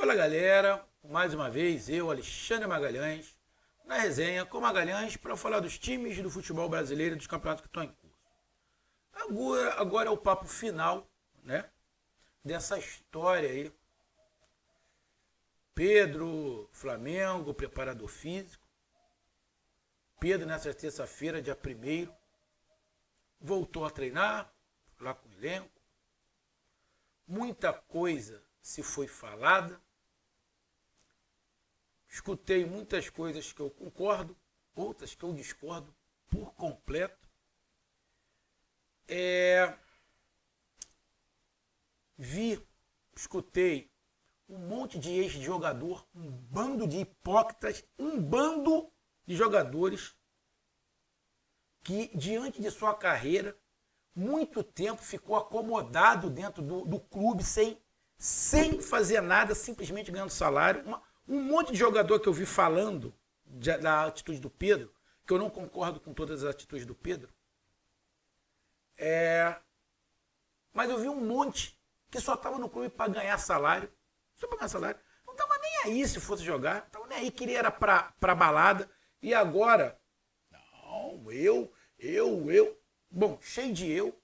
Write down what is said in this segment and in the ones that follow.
Fala galera, mais uma vez eu, Alexandre Magalhães, na resenha com Magalhães para falar dos times do futebol brasileiro e dos campeonatos que estão em curso. Agora é o papo final, né, dessa história aí. Pedro, Flamengo, preparador físico. Pedro nessa terça-feira, dia 1º, voltou a treinar, lá com o elenco. Muita coisa se foi falada. Escutei muitas coisas que eu concordo, outras que eu discordo por completo. Escutei um monte de ex-jogador, um bando de hipócritas, um bando de jogadores que, diante de sua carreira, muito tempo ficou acomodado dentro do clube sem fazer nada, simplesmente ganhando salário. Um monte de jogador que eu vi falando da atitude do Pedro, que eu não concordo com todas as atitudes do Pedro, mas eu vi um monte que só estava no clube para ganhar salário. Só para ganhar salário. Não estava nem aí se fosse jogar, não estava nem aí, queria era para balada. E agora, não, eu. Bom, cheio de eu.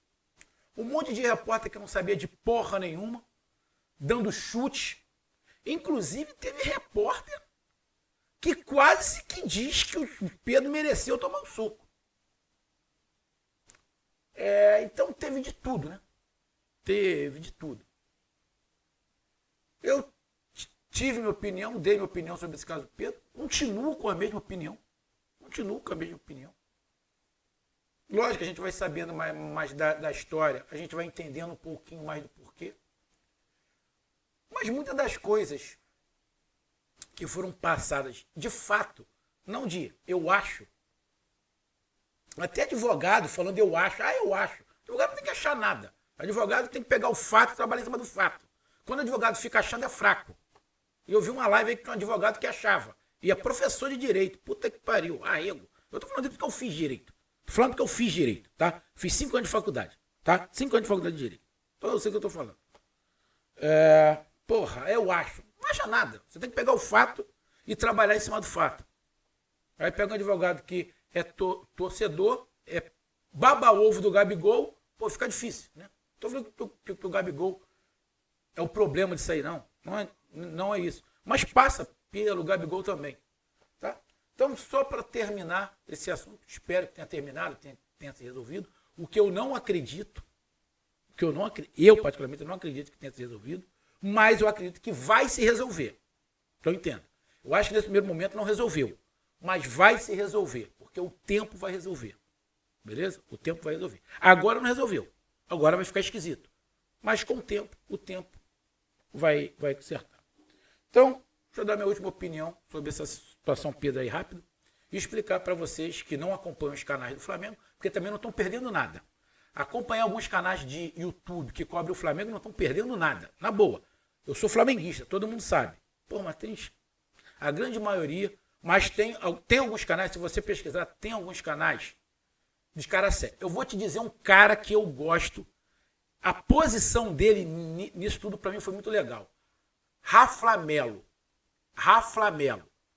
Um monte de repórter que não sabia de porra nenhuma, dando chute. Inclusive, teve repórter que quase que diz que o Pedro mereceu tomar um soco. Então, teve de tudo, né? Teve de tudo. Eu tive minha opinião, dei minha opinião sobre esse caso do Pedro, continuo com a mesma opinião. Lógico que a gente vai sabendo mais da história, a gente vai entendendo um pouquinho mais do porquê. Mas muitas das coisas que foram passadas de fato, não de eu acho, até advogado falando eu acho, eu acho. Advogado não tem que achar nada. Advogado tem que pegar o fato e trabalhar em cima do fato. Quando o advogado fica achando é fraco. E eu vi uma live aí que tinha um advogado que achava. E é professor de direito. Puta que pariu. Arrego. Eu tô falando porque eu fiz direito. Tô falando porque eu fiz direito, tá? Fiz 5 anos de faculdade, tá? 5 anos de faculdade de direito. Então eu sei o que eu tô falando. Eu acho. Não acha nada. Você tem que pegar o fato e trabalhar em cima do fato. Aí pega um advogado que é torcedor, é baba-ovo do Gabigol, fica difícil, né? Tô falando que o Gabigol é o problema disso aí, não. Não é isso. Mas passa pelo Gabigol também. Tá? Então, só para terminar esse assunto, espero que tenha terminado, tenha se resolvido. O que eu não acredito, eu particularmente não acredito que tenha se resolvido, mas eu acredito que vai se resolver. Então, entenda. Eu acho que nesse primeiro momento não resolveu, mas vai se resolver, porque o tempo vai resolver. Beleza? O tempo vai resolver. Agora não resolveu. Agora vai ficar esquisito. Mas com o tempo vai consertar. Então, deixa eu dar minha última opinião sobre essa situação Pedro aí rápido e explicar para vocês que não acompanham os canais do Flamengo, porque também não estão perdendo nada. Acompanhar alguns canais de YouTube que cobrem o Flamengo não estão perdendo nada. Na boa. Eu sou flamenguista, todo mundo sabe. Mas tem a grande maioria, mas tem alguns canais, se você pesquisar, tem alguns canais de cara sério. Eu vou te dizer um cara que eu gosto. A posição dele nisso tudo para mim foi muito legal. Rafa Melo.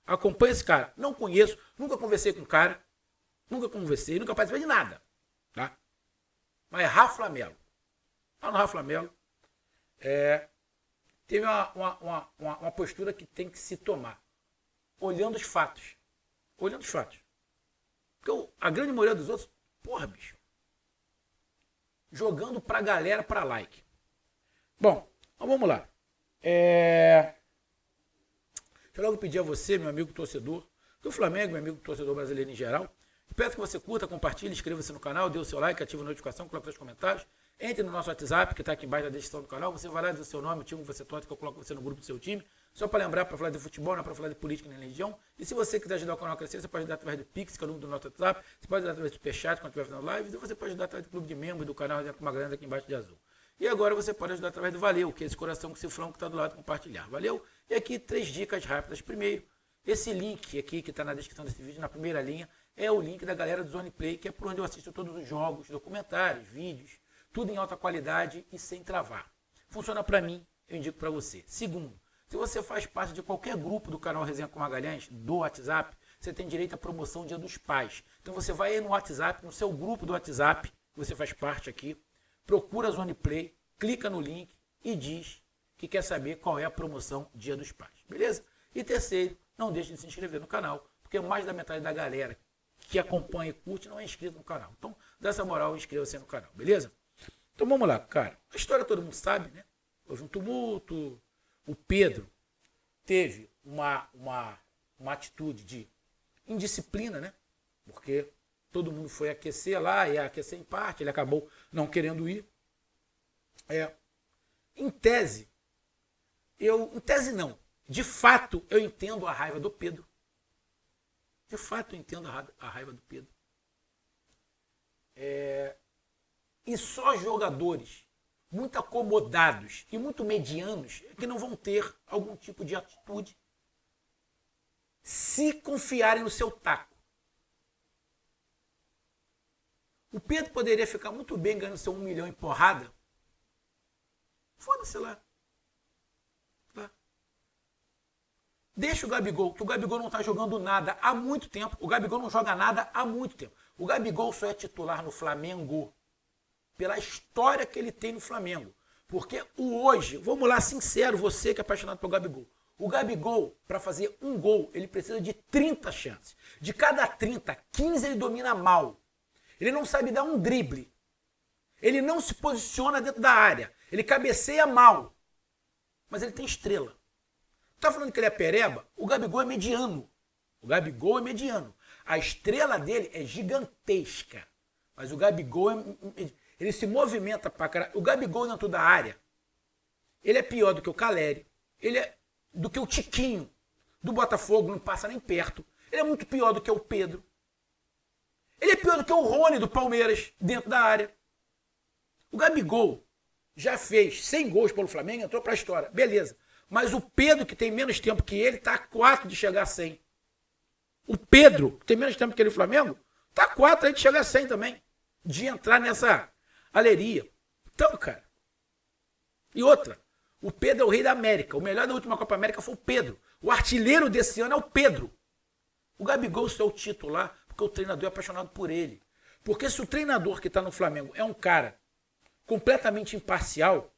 Acompanha esse cara. Não conheço, nunca conversei com o cara. Nunca participei de nada. Tá? Mas é Rafa Melo. Lá no Rafa Melo, teve uma postura que tem que se tomar. Olhando os fatos. Porque a grande maioria dos outros, bicho. Jogando pra galera, pra like. Bom, então vamos lá. Deixa eu logo pedir a você, meu amigo torcedor, do Flamengo, meu amigo torcedor brasileiro em geral, peço que você curta, compartilhe, inscreva-se no canal, dê o seu like, ative a notificação, coloque seus comentários, entre no nosso WhatsApp, que está aqui embaixo na descrição do canal, você vai lá dizer o seu nome, o time que você torce, que eu coloco você no grupo do seu time, só para lembrar, para falar de futebol, não é para falar de política nem religião. E se você quiser ajudar o canal a crescer, você pode ajudar através do Pix, que é o número do nosso WhatsApp, você pode ajudar através do Superchat, quando estiver fazendo live, e você pode ajudar através do clube de membros do canal, com uma grana aqui embaixo de azul. E agora você pode ajudar através do Valeu, que é esse coração com cifrão que está do lado, compartilhar. Valeu? E aqui 3 dicas rápidas. Primeiro, esse link aqui que está na descrição desse vídeo, na primeira linha, é o link da galera do Zone Play, que é por onde eu assisto todos os jogos, documentários, vídeos, tudo em alta qualidade e sem travar. Funciona para mim, eu indico para você. Segundo, Se você faz parte de qualquer grupo do canal Resenha com Magalhães, do WhatsApp, você tem direito à promoção Dia dos Pais. Então você vai aí no WhatsApp, no seu grupo do WhatsApp, que você faz parte aqui, procura a Zone Play, clica no link e diz que quer saber qual é a promoção Dia dos Pais. Beleza? E terceiro, não deixe de se inscrever no canal, porque mais da metade da galera que acompanha e curte não é inscrito no canal. Então, dá essa moral e inscreva-se no canal, beleza? Então vamos lá, cara. A história todo mundo sabe, né? Houve um tumulto. O Pedro teve uma atitude de indisciplina, né? Porque todo mundo foi aquecer lá, ia aquecer em parte, ele acabou não querendo ir. Em tese não. De fato, eu entendo a raiva do Pedro. De fato, eu entendo a raiva do Pedro. E só jogadores muito acomodados e muito medianos que não vão ter algum tipo de atitude se confiarem no seu taco. O Pedro poderia ficar muito bem ganhando seu 1 milhão em porrada. Foda-se lá. Deixa o Gabigol, que o Gabigol não está jogando nada há muito tempo. O Gabigol não joga nada há muito tempo. O Gabigol só é titular no Flamengo pela história que ele tem no Flamengo. Porque hoje, vamos lá, sincero, você que é apaixonado pelo Gabigol. O Gabigol, para fazer um gol, ele precisa de 30 chances. De cada 30, 15 ele domina mal. Ele não sabe dar um drible. Ele não se posiciona dentro da área. Ele cabeceia mal. Mas ele tem estrela. Tá falando que ele é pereba? O Gabigol é mediano. O Gabigol é mediano. A estrela dele é gigantesca. Mas o Gabigol ele se movimenta pra caralho. O Gabigol dentro da área, ele é pior do que o Caleri. Ele é do que o Tiquinho do Botafogo, não passa nem perto. Ele é muito pior do que o Pedro. Ele é pior do que o Rony do Palmeiras dentro da área. O Gabigol já fez 100 gols pelo Flamengo, entrou pra história. Beleza. Mas o Pedro, que tem menos tempo que ele, tá a 4 de chegar a 100. O Pedro, que tem menos tempo que ele no Flamengo, tá a 4 aí de chegar a 100 também. De entrar nessa aleria. Então, cara. E outra. O Pedro é o rei da América. O melhor da última Copa América foi o Pedro. O artilheiro desse ano é o Pedro. O Gabigol só é o titular porque o treinador é apaixonado por ele. Porque se o treinador que tá no Flamengo é um cara completamente imparcial,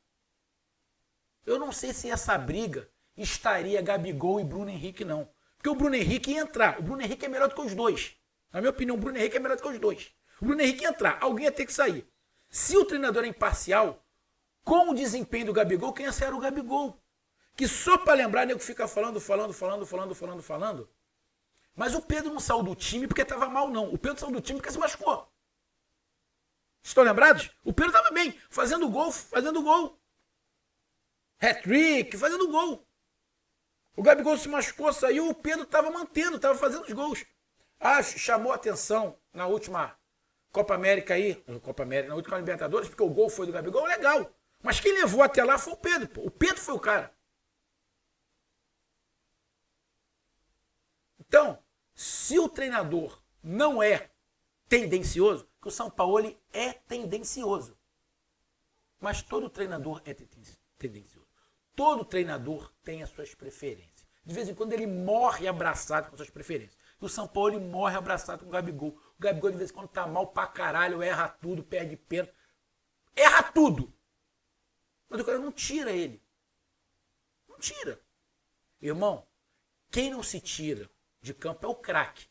eu não sei se essa briga estaria Gabigol e Bruno Henrique, não. Porque o Bruno Henrique ia entrar. O Bruno Henrique é melhor do que os dois. Na minha opinião, o Bruno Henrique é melhor do que os dois. O Bruno Henrique ia entrar. Alguém ia ter que sair. Se o treinador é imparcial, com o desempenho do Gabigol, quem ia ser era o Gabigol. Que só para lembrar, o nego fica falando. Mas o Pedro não saiu do time porque estava mal, não. O Pedro saiu do time porque se machucou. Estão lembrados? O Pedro estava bem, fazendo gol. Hat-trick, fazendo gol. O Gabigol se machucou, saiu, o Pedro estava mantendo, estava fazendo os gols. Chamou atenção na última Copa América aí, na última Libertadores, porque o gol foi do Gabigol, legal. Mas quem levou até lá foi o Pedro, pô. O Pedro foi o cara. Então, se o treinador não é tendencioso, que o Sampaoli é tendencioso. Mas todo treinador é tendencioso. Todo treinador tem as suas preferências. De vez em quando ele morre abraçado com suas preferências. E o Sampaoli morre abraçado com o Gabigol. O Gabigol de vez em quando tá mal pra caralho, erra tudo, perde pênalti. Erra tudo. Mas o cara não tira ele. Não tira. Irmão, quem não se tira de campo é o craque.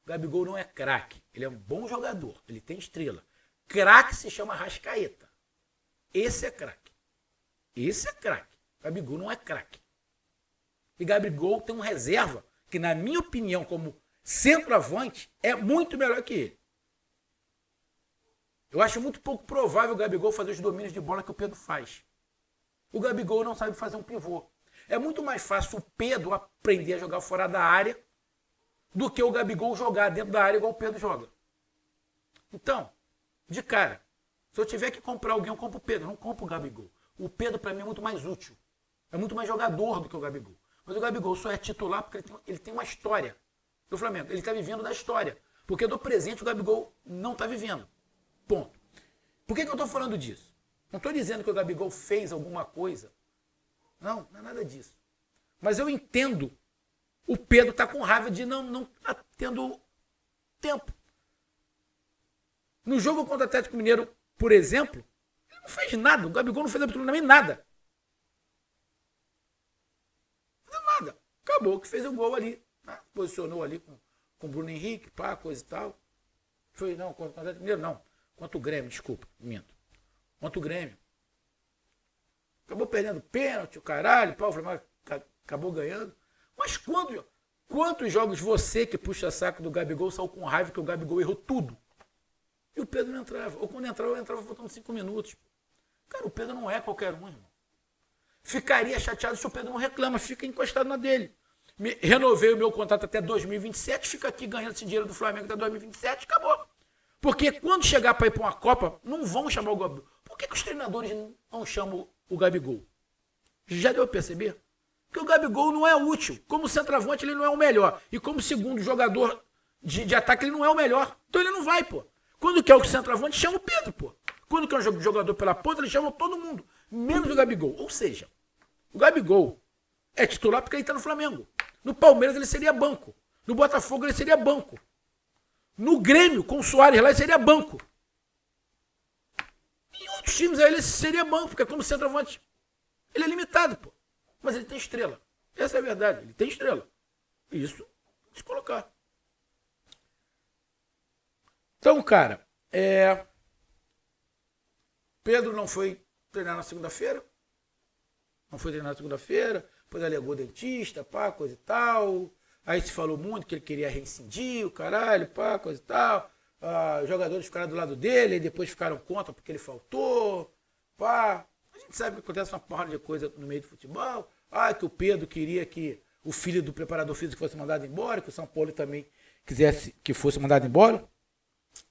O Gabigol não é craque. Ele é um bom jogador. Ele tem estrela. Craque se chama Arrascaeta. Esse é craque. Esse é craque. Gabigol não é craque. E Gabigol tem um reserva que, na minha opinião, como centroavante, é muito melhor que ele. Eu acho muito pouco provável o Gabigol fazer os domínios de bola que o Pedro faz. O Gabigol não sabe fazer um pivô. É muito mais fácil o Pedro aprender a jogar fora da área do que o Gabigol jogar dentro da área igual o Pedro joga. Então, de cara, se eu tiver que comprar alguém, eu compro o Pedro, não compro o Gabigol. O Pedro, para mim, é muito mais útil. É muito mais jogador do que o Gabigol. Mas o Gabigol só é titular porque ele tem uma história do Flamengo. Ele está vivendo da história. Porque do presente o Gabigol não está vivendo. Ponto. Por que eu estou falando disso? Não estou dizendo que o Gabigol fez alguma coisa Não é nada disso. Mas eu entendo o Pedro tá com raiva de não tá tendo tempo. No jogo contra o Atlético Mineiro, por exemplo, ele não fez nada. O Gabigol não fez absolutamente nada. Não fez nada. Acabou que fez o gol ali. Né? Posicionou ali com o Bruno Henrique, pá, coisa e tal. Foi, não, contra o Atlético Mineiro, não. Contra o Grêmio, desculpa, minto. Contra o Grêmio. Acabou perdendo pênalti, o caralho, pá, o Flamengo acabou ganhando. Mas quantos jogos você que puxa saco do Gabigol saiu com raiva que o Gabigol errou tudo? E o Pedro não entrava. Ou quando entrava, eu entrava faltando 5 minutos. Cara, o Pedro não é qualquer um, irmão. Ficaria chateado se o Pedro não reclama, fica encostado na dele. Renovei o meu contrato até 2027, fica aqui ganhando esse dinheiro do Flamengo até 2027, acabou. Porque quando chegar para ir para uma Copa, não vão chamar o Gabigol. Por que os treinadores não chamam o Gabigol? Já deu a perceber? Porque o Gabigol não é útil. Como centroavante, ele não é o melhor. E como segundo jogador de ataque, ele não é o melhor. Então ele não vai, pô. Quando quer o centroavante, chama o Pedro, pô. Quando quer um jogador pela ponta, ele chama todo mundo. Menos o Gabigol. Ou seja, o Gabigol é titular porque ele está no Flamengo. No Palmeiras, ele seria banco. No Botafogo, ele seria banco. No Grêmio, com o Soares lá, ele seria banco. Em outros times, aí ele seria banco, porque como centroavante, ele é limitado, pô. Mas ele tem estrela. Essa é a verdade. Ele tem estrela. Isso, se colocar. Então, cara, Pedro não foi treinar na segunda-feira. Não foi treinar na segunda-feira. Depois alegou dentista, pá, coisa e tal. Aí se falou muito que ele queria reincidir, o caralho, pá, coisa e tal. Os jogadores ficaram do lado dele, e depois ficaram contra porque ele faltou, pá. A gente sabe que acontece uma porrada de coisa no meio do futebol. Que o Pedro queria que o filho do preparador físico fosse mandado embora, que o São Paulo também quisesse que fosse mandado embora.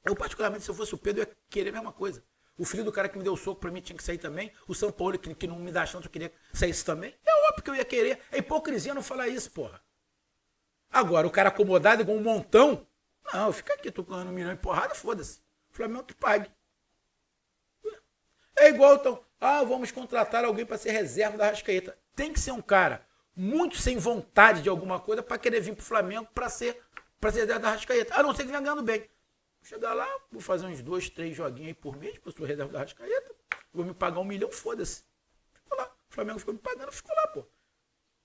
Eu, particularmente, se eu fosse o Pedro, eu ia querer a mesma coisa. O filho do cara que me deu o soco, pra mim, tinha que sair também. O São Paulo, que não me dá chance, eu queria que saísse também. É óbvio que eu ia querer. É hipocrisia não falar isso, porra. Agora, o cara acomodado igual um montão, não, fica aqui, tô ganhando 1 milhão de porrada, foda-se. O Flamengo que pague. É igual, então, vamos contratar alguém para ser reserva da Arrascaeta. Tem que ser um cara muito sem vontade de alguma coisa para querer vir pro Flamengo para ser reserva da Arrascaeta. A não ser que venha ganhando bem. Vou chegar lá, vou fazer uns 2, 3 joguinhos aí por mês, porque eu sou reserva da Arrascaeta, vou me pagar 1 milhão, foda-se. Fico lá. O Flamengo ficou me pagando, eu fico lá, pô.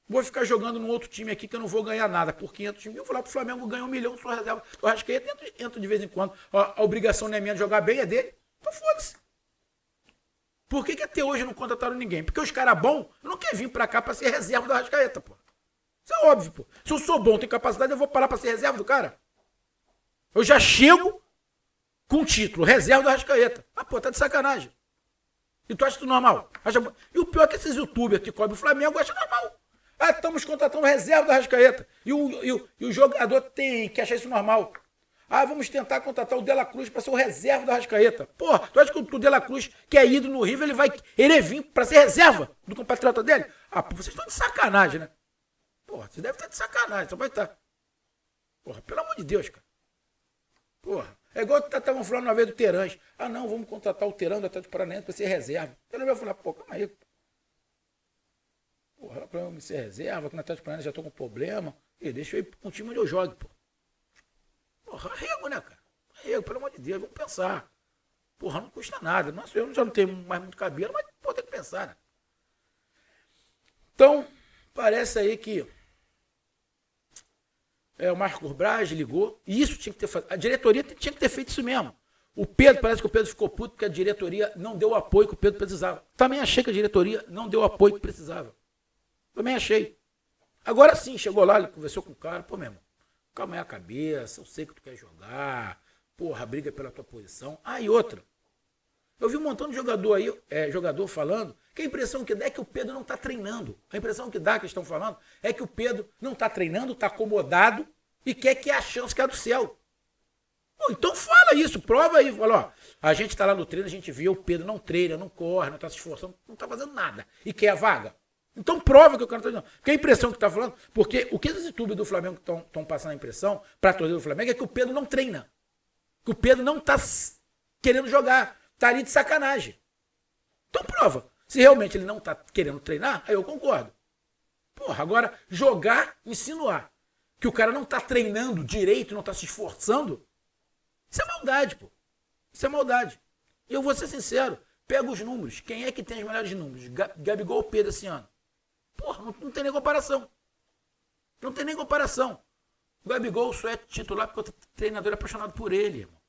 Vou ficar jogando num outro time aqui que eu não vou ganhar nada. Por 500 mil, eu vou lá pro Flamengo, ganho 1 milhão, sou reserva do Arrascaeta, entro de vez em quando. A obrigação não é minha de jogar bem, é dele. Então foda-se. Por que até hoje não contrataram ninguém? Porque os caras bons não querem vir pra cá pra ser reserva do Arrascaeta, pô. Isso é óbvio, pô. Se eu sou bom, tenho capacidade, eu vou parar pra ser reserva do cara. Eu já chego com título, reserva do Arrascaeta. Pô, tá de sacanagem. E tu acha isso normal? E o pior é que esses youtubers que cobrem o Flamengo acham normal. Estamos contratando reserva do Arrascaeta. E o jogador tem que achar isso normal. Vamos tentar contratar o De La Cruz para ser o reserva do Arrascaeta. Porra, tu acha que o De La Cruz, que é ídolo no River, ele vir para ser reserva do compatriota dele? Vocês estão de sacanagem, né? Porra, você deve estar de sacanagem, só vai estar. Porra, pelo amor de Deus, cara. Porra, é igual que estavam falando uma vez do Terãs. Não, vamos contratar o Terão do Atlético Paranaense para ser reserva. Ele vai falar, pô, calma aí. Porra, para eu ser reserva, que no Atlético Paranaense já estou com problema. Deixa eu ir para um time onde eu jogue, pô. Porra, arrego, né, cara? Arrego, pelo amor de Deus, vamos pensar. Porra, não custa nada. Nossa, eu já não tenho mais muito cabelo, mas pô, tem que pensar, né? Então, parece aí que o Marcos Braz ligou, e isso tinha que ter feito. A diretoria tinha que ter feito isso mesmo. O Pedro, parece que o Pedro ficou puto porque a diretoria não deu o apoio que o Pedro precisava. Também achei que a diretoria não deu o apoio que precisava. Também achei. Agora sim, chegou lá, ele conversou com o cara, pô, meu irmão, calma aí a cabeça, eu sei que tu quer jogar, porra, briga pela tua posição. E outra, eu vi um montão de jogador aí, jogador falando, que a impressão que dá é que o Pedro não está treinando. A impressão que dá, que estão falando, é que o Pedro não está treinando, está acomodado e quer que a chance caia do céu. Pô, então fala isso, prova aí. Fala, a gente está lá no treino, a gente vê o Pedro não treina, não corre, não está se esforçando, não está fazendo nada. E quer a vaga. Então prova que o cara está dizendo. Porque a impressão que está falando, porque o que esses youtubers do Flamengo estão passando a impressão para a torcida do Flamengo é que o Pedro não treina. Que o Pedro não está querendo jogar. Está ali de sacanagem. Então prova. Se realmente ele não está querendo treinar, aí eu concordo. Porra, agora jogar, insinuar que o cara não está treinando direito, não está se esforçando, isso é maldade, pô. Isso é maldade. E eu vou ser sincero, pega os números. Quem é que tem os melhores números? Gabigol ou Pedro esse ano? Porra, não tem nem comparação. Não tem nem comparação. O Gabigol só é titular porque o treinador é apaixonado por ele, irmão.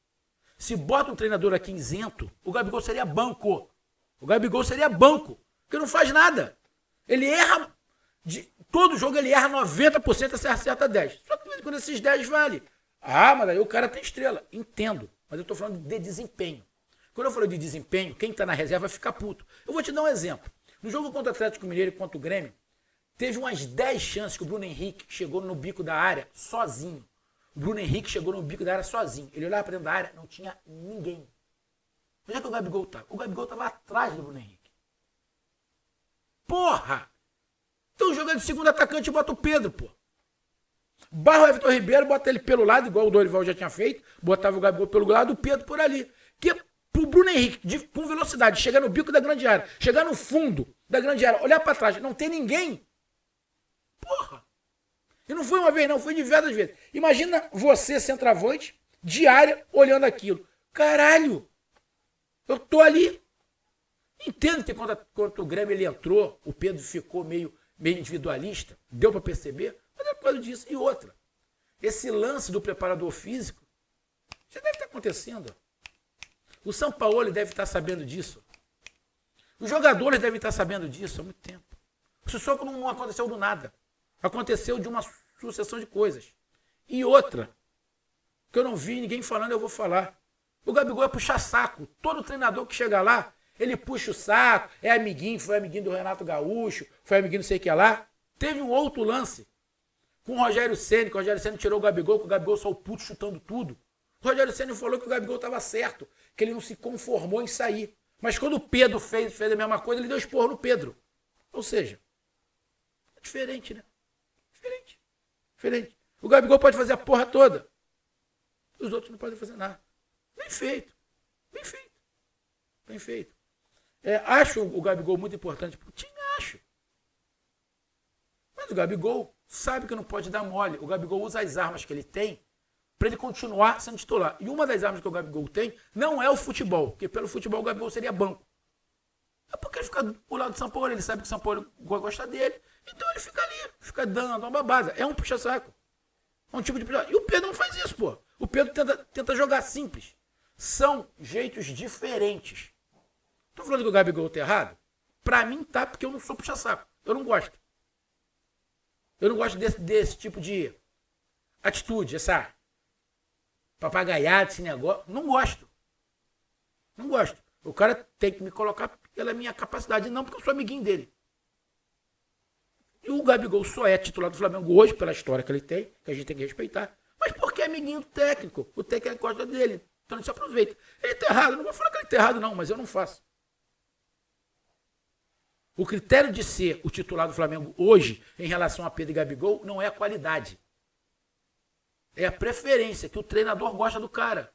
Se bota um treinador aqui isento, o Gabigol seria banco. O Gabigol seria banco, porque não faz nada. Ele erra, todo jogo ele erra 90% e acerta 10%. Só que quando esses 10 vale. Ah, mas aí o cara tem estrela. Entendo, mas eu estou falando de desempenho. Quando eu falo de desempenho, quem está na reserva vai ficar puto. Eu vou te dar um exemplo. No jogo contra o Atlético Mineiro e contra o Grêmio, teve umas 10 chances que o Bruno Henrique chegou no bico da área sozinho. O Bruno Henrique chegou no bico da área sozinho. Ele olhava para dentro da área, não tinha ninguém. Onde é que o Gabigol estava? O Gabigol estava atrás do Bruno Henrique. Porra! Então joga de segundo atacante e bota o Pedro, pô. Barra o Everton Ribeiro, bota ele pelo lado, igual o Dorival já tinha feito, botava o Gabigol pelo lado, o Pedro por ali. Que pro Bruno Henrique, com velocidade, chegar no bico da grande área, chegar no fundo da grande área, olhar para trás, não tem ninguém. Porra! E não foi uma vez, não, foi diversas vezes. Imagina você, centroavante, de área, olhando aquilo. Caralho! Eu tô ali. Entendo que quando o Grêmio ele entrou, o Pedro ficou meio individualista, deu para perceber, mas é por causa disso. E outra, esse lance do preparador físico já deve estar acontecendo. O São Paulo deve estar sabendo disso. Os jogadores devem estar sabendo disso há muito tempo. Isso só não aconteceu do nada. Aconteceu de uma sucessão de coisas. E outra, que eu não vi ninguém falando, eu vou falar. O Gabigol é puxar saco. Todo treinador que chega lá, ele puxa o saco, é amiguinho, foi amiguinho do Renato Gaúcho, foi amiguinho não sei o que lá. Teve um outro lance com o Rogério Ceni, que o Rogério Ceni tirou o Gabigol, que o Gabigol só o puto chutando tudo. O Rogério Ceni falou que o Gabigol estava certo, que ele não se conformou em sair. Mas quando o Pedro fez a mesma coisa, ele deu esporro no Pedro. Ou seja, é diferente, né? Diferente. O Gabigol pode fazer a porra toda. Os outros não podem fazer nada. Bem feito. Acho o Gabigol muito importante pro time, acho. Mas o Gabigol sabe que não pode dar mole. O Gabigol usa as armas que ele tem para ele continuar sendo titular. E uma das armas que o Gabigol tem não é o futebol, porque pelo futebol o Gabigol seria banco. É porque ele fica do lado do São Paulo, ele sabe que o São Paulo gosta dele, então ele fica ali, fica dando uma babada. É um puxa-saco. É um tipo de puxa-saco. E o Pedro não faz isso, pô. O Pedro tenta jogar simples. São jeitos diferentes. Tô falando que o Gabigol tá errado? Pra mim tá, porque eu não sou puxa-saco. Eu não gosto. Eu não gosto desse tipo de atitude, essa papagaiada, esse negócio. Não gosto. O cara tem que me colocar pela minha capacidade, não porque eu sou amiguinho dele. E o Gabigol só é titular do Flamengo hoje, pela história que ele tem, que a gente tem que respeitar, mas porque é amiguinho do técnico. O técnico gosta dele, então ele se aproveita. Ele tá errado, não vou falar que ele tá errado não, mas eu não faço. O critério de ser o titular do Flamengo hoje, em relação a Pedro e Gabigol, não é a qualidade. É a preferência, que o treinador gosta do cara.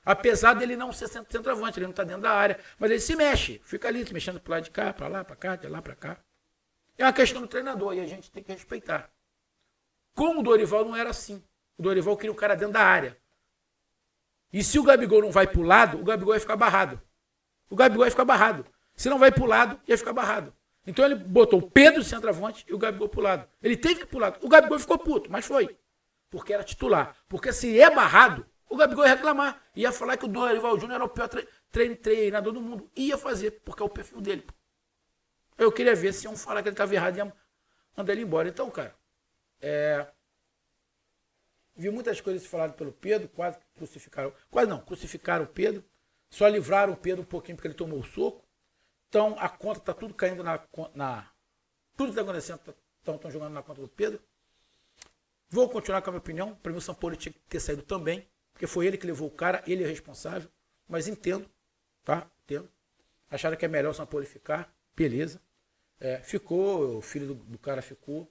Apesar dele não ser centroavante, ele não está dentro da área, mas ele se mexe, fica ali se mexendo para lá de cá, para lá, para cá, de lá para cá. É uma questão do treinador e a gente tem que respeitar. Como o Dorival não era assim. O Dorival queria o cara dentro da área. E se o Gabigol não vai para o lado, o Gabigol ia ficar barrado. Se não vai para o lado, ia ficar barrado. Então ele botou o Pedro centroavante e o Gabigol para o lado. Ele teve que ir para o lado. O Gabigol ficou puto, mas foi. Porque era titular. Porque se é barrado, o Gabigol ia reclamar. Ia falar que o Dorival Júnior era o pior treinador do mundo. Ia fazer, porque é o perfil dele. Eu queria ver se iam falar que ele estava errado e ia mandar ele embora. Então, cara, vi muitas coisas faladas pelo Pedro, quase crucificaram o Pedro, só livraram o Pedro um pouquinho porque ele tomou o soco. Então, a conta está tudo caindo tudo que está acontecendo, estão jogando na conta do Pedro. Vou continuar com a minha opinião. Para mim, o São Paulo tinha que ter saído também, porque foi ele que levou o cara, ele é responsável. Mas entendo, tá? Entendo. Acharam que é melhor o São Paulo ficar, beleza. Ficou, o filho do cara ficou.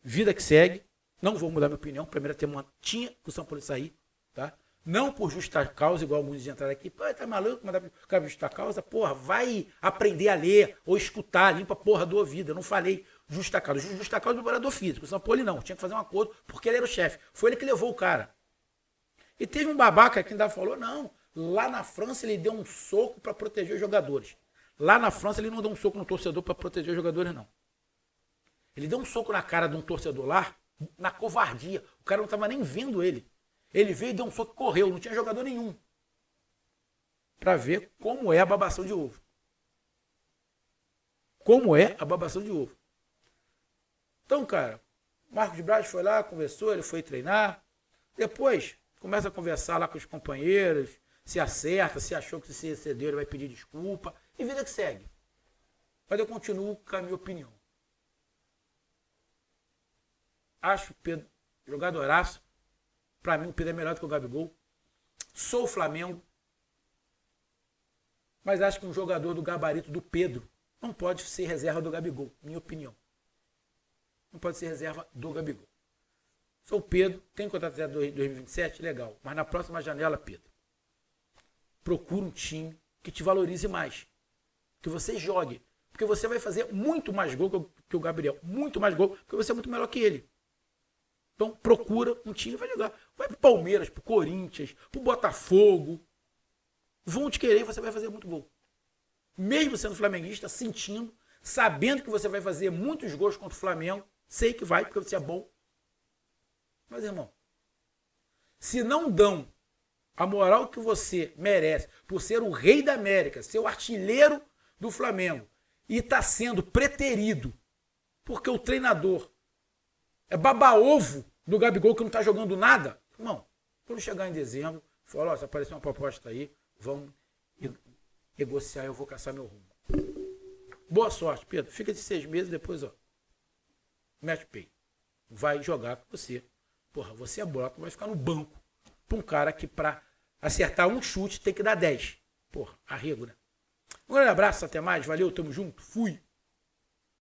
Vida que segue. Não vou mudar minha opinião. Primeira tinha que o São Paulo sair, tá? Não por justa causa, igual alguns de entrar aqui. Pô, tá maluco? Mandar pro cara justa causa? Porra, vai aprender a ler ou escutar, limpa a porra do ouvido. Eu não falei justa causa. Justa causa do preparador físico. O São Paulo não. Tinha que fazer um acordo porque ele era o chefe. Foi ele que levou o cara. E teve um babaca que ainda falou, não, lá na França ele deu um soco para proteger os jogadores. Lá na França ele não deu um soco no torcedor para proteger os jogadores, não. Ele deu um soco na cara de um torcedor lá, na covardia. O cara não estava nem vendo ele. Ele veio e deu um soco e correu, não tinha jogador nenhum. Para ver como é a babação de ovo. Como é a babação de ovo. Então, cara, Marcos Braz foi lá, conversou, ele foi treinar. Depois, começa a conversar lá com os companheiros, se acerta, se achou que se excedeu, ele vai pedir desculpa. E vida que segue. Mas eu continuo com a minha opinião. Acho o Pedro jogadoraço. Para mim, o Pedro é melhor do que o Gabigol. Sou o Flamengo. Mas acho que um jogador do gabarito do Pedro não pode ser reserva do Gabigol. Minha opinião. Não pode ser reserva do Gabigol. Sou o Pedro. Tem contrato até 2027? Legal. Mas na próxima janela, Pedro, procura um time que te valorize mais. Que você jogue. Porque você vai fazer muito mais gol que o Gabriel. Muito mais gol, porque você é muito melhor que ele. Então procura um time e vai jogar. Vai pro Palmeiras, pro Corinthians, pro Botafogo. Vão te querer e você vai fazer muito gol. Mesmo sendo flamenguista, sentindo, sabendo que você vai fazer muitos gols contra o Flamengo. Sei que vai, porque você é bom. Mas, irmão, se não dão a moral que você merece por ser o rei da América, ser o artilheiro do Flamengo, e tá sendo preterido porque o treinador é baba-ovo do Gabigol que não tá jogando nada, irmão, quando chegar em dezembro, fala, ó, se aparecer uma proposta aí, vamos negociar, eu vou caçar meu rumo. Boa sorte, Pedro. Fica de 6 meses, depois, ó, match pay. Vai jogar com você. Porra, você é brota, vai ficar no banco pra um cara que pra acertar um chute tem que dar 10. Porra, arrego, né? Um grande abraço, até mais, valeu, tamo junto, fui.